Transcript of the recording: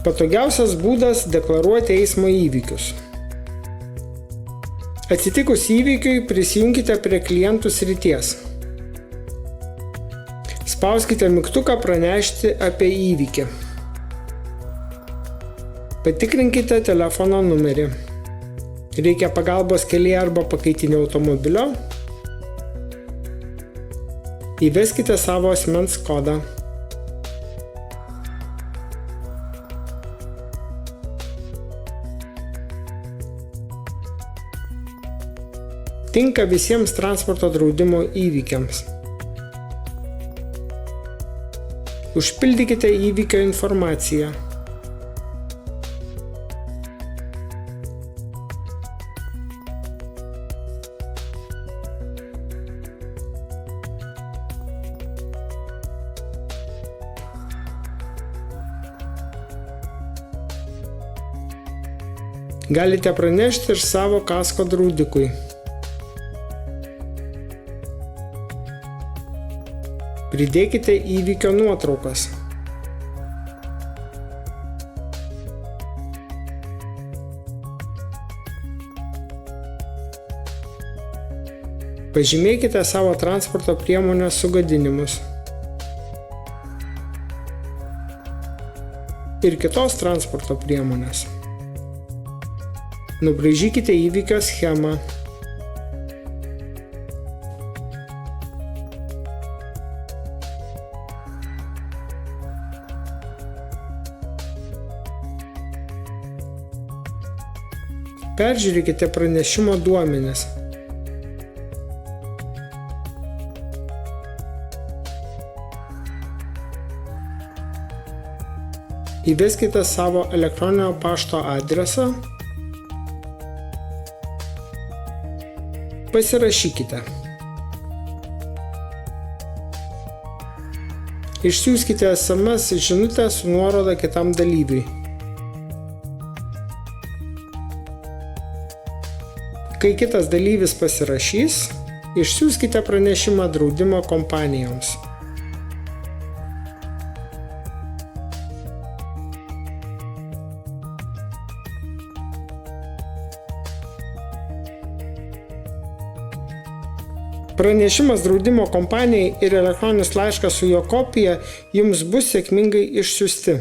Patogiausias būdas deklaruoti eismo įvykius. Atsitikus įvykiui prisijunkite prie klientų srities. Spauskite mygtuką pranešti apie įvykį. Patikrinkite telefono numerį. Reikia pagalbos kelyje arba pakaitinio automobilio. Įveskite savo asmens kodą. Tinka visiems transporto draudimo įvykiams. Užpildykite įvykio informaciją. Galite pranešti ir savo kasko draudikui. Pridėkite įvykio nuotraukas. Pažymėkite savo transporto priemonės sugadinimus ir kitos transporto priemonės. Nubraižykite įvykio schemą. Peržiūrėkite pranešimo duomenis. Įveskite savo elektroninio pašto adresą. Pasirašykite. Išsiųskite SMS žinutę su nuoroda kitam dalyviui. Kai kitas dalyvis pasirašys, išsiųskite pranešimą draudimo kompanijoms. Pranešimas draudimo kompanijai ir elektroninis laiškas su jo kopija jums bus sėkmingai išsiųsti.